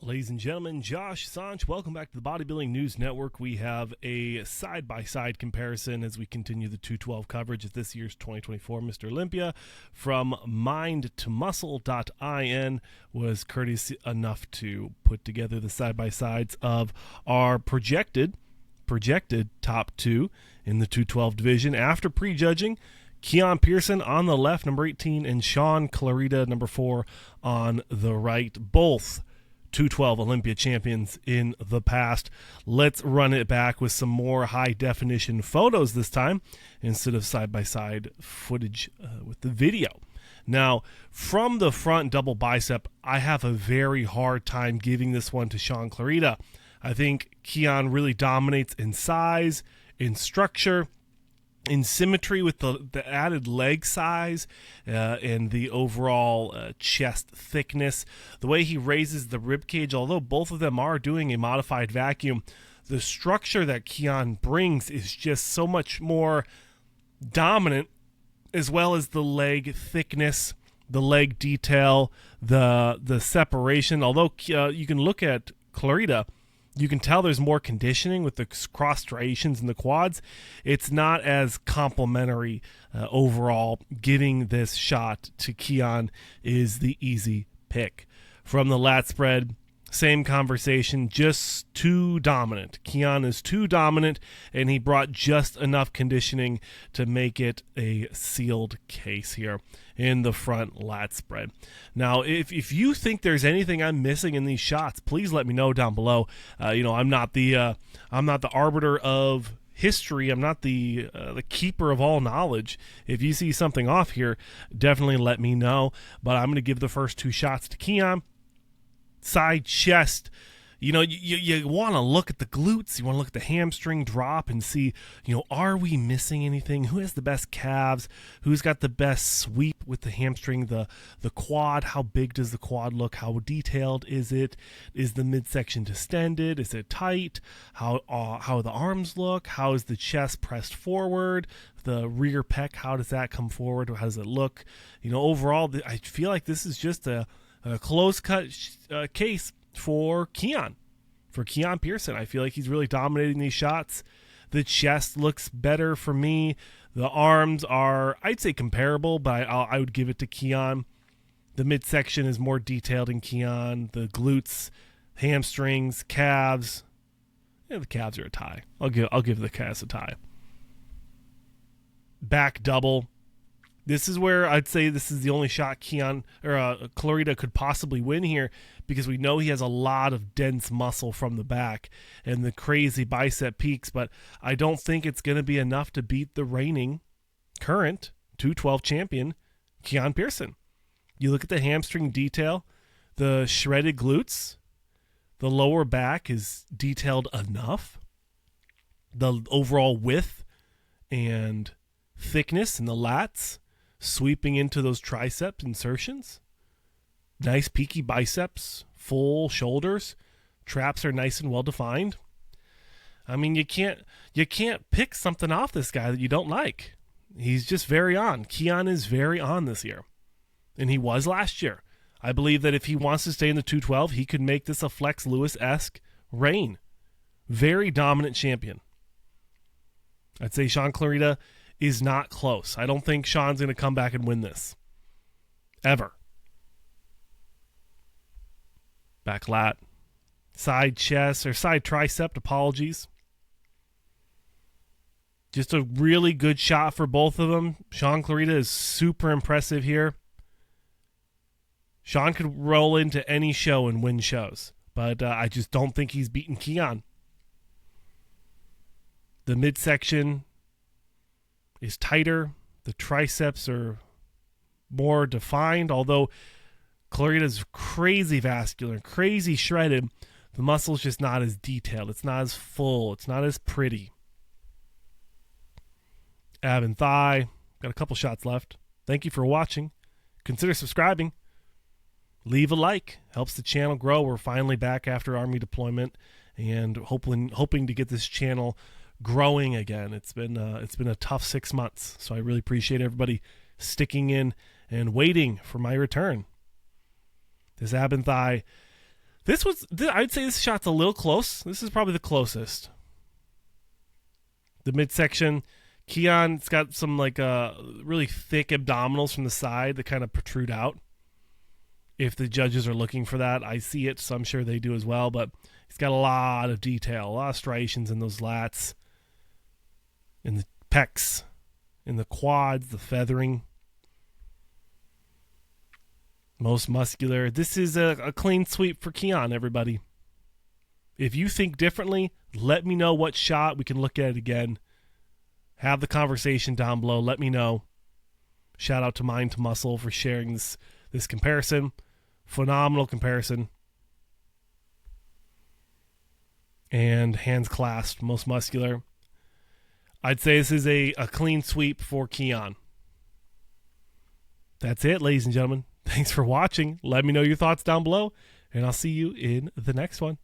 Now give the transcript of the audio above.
Ladies and gentlemen, Josh Sanch, welcome back to the Bodybuilding News Network. We have a side-by-side comparison as we continue the 212 coverage of this year's 2024 Mr. Olympia. From mindtomuscle.in was courteous enough to put together the side-by-sides of our projected top two in the 212 division. After prejudging, Keone Pearson on the left, number 18, and Shaun Clarida, number 4, on the right. Both 212 Olympia champions in the past. Let's run it back with some more high-definition photos this time instead of side-by-side footage with the video. Now, from the front double bicep, I have a very hard time giving this one to Shaun Clarida. I think Keone really dominates in size, in structure, in symmetry with the added leg size and the overall chest thickness. The way he raises the rib cage, although both of them are doing a modified vacuum, the structure that Keone brings is just so much more dominant, as well as the leg thickness, the leg detail, the separation. Although you can look at Clarida, you can tell there's more conditioning with the cross striations in the quads. It's not as complimentary overall. Giving this shot to Keone is the easy pick. From the lat spread, same conversation, just too dominant. Keone is too dominant, and he brought just enough conditioning to make it a sealed case here in the front lat spread. Now, if you think there's anything I'm missing in these shots, please let me know down below. I'm not the arbiter of history. I'm not the keeper of all knowledge. If you see something off here, definitely let me know. But I'm going to give the first two shots to Keone. Side chest, you want to look at the glutes, you want to look at the hamstring drop and see, are we missing anything? Who has the best calves? Who's got the best sweep with the hamstring? The quad, how big does the quad look? How detailed is it? Is the midsection distended? Is it tight? How the arms look? How is the chest pressed forward? The rear pec, how does that come forward? How does it look? Overall, I feel like this is just a close-cut case for Keone Pearson. I feel like he's really dominating these shots. The chest looks better for me. The arms are, I'd say, comparable, but I would give it to Keone. The midsection is more detailed in Keone. The glutes, hamstrings, calves. Yeah, the calves are a tie. I'll give the calves a tie. Back double. This is where I'd say this is the only shot Clarida could possibly win here, because we know he has a lot of dense muscle from the back and the crazy bicep peaks, but I don't think it's going to be enough to beat the reigning current 212 champion, Keone Pearson. You look at the hamstring detail, the shredded glutes, the lower back is detailed enough, the overall width and thickness in the lats, sweeping into those tricep insertions. Nice peaky biceps, full shoulders. Traps are nice and well defined. I mean, you can't pick something off this guy that you don't like. He's just very on. Keone is very on this year. And he was last year. I believe that if he wants to stay in the 212, he could make this a Flex Lewis-esque reign. Very dominant champion. I'd say Shaun Clarida is not close. I don't think Shaun's going to come back and win this. Ever. Back lat. Side chest, or side tricep, apologies. Just a really good shot for both of them. Shaun Clarida is super impressive here. Shaun could roll into any show and win shows, but I just don't think he's beaten Keone. The midsection is tighter. The triceps are more defined, although Clarida's crazy vascular, crazy shredded. The muscle's just not as detailed. It's not as full. It's not as pretty. Ab and thigh. Got a couple shots left. Thank you for watching. Consider subscribing. Leave a like. Helps the channel grow. We're finally back after Army deployment and hoping to get this channel growing again. It's been a tough 6 months, so I really appreciate everybody sticking in and waiting for my return. This ab and thigh I'd say this shot's a little close. This is probably the closest. The midsection, Keone's got some like really thick abdominals from the side that kind of protrude out. If the judges are looking for that, I see it, so I'm sure they do as well. But he's got a lot of detail, a lot of striations in those lats, in the pecs, in the quads, the feathering. Most muscular. This is a clean sweep for Keone, everybody. If you think differently, let me know what shot. We can look at it again. Have the conversation down below. Let me know. Shout out to Mind to Muscle for sharing this comparison. Phenomenal comparison. And hands clasped, most muscular. I'd say this is a clean sweep for Keone. That's it, ladies and gentlemen. Thanks for watching. Let me know your thoughts down below, and I'll see you in the next one.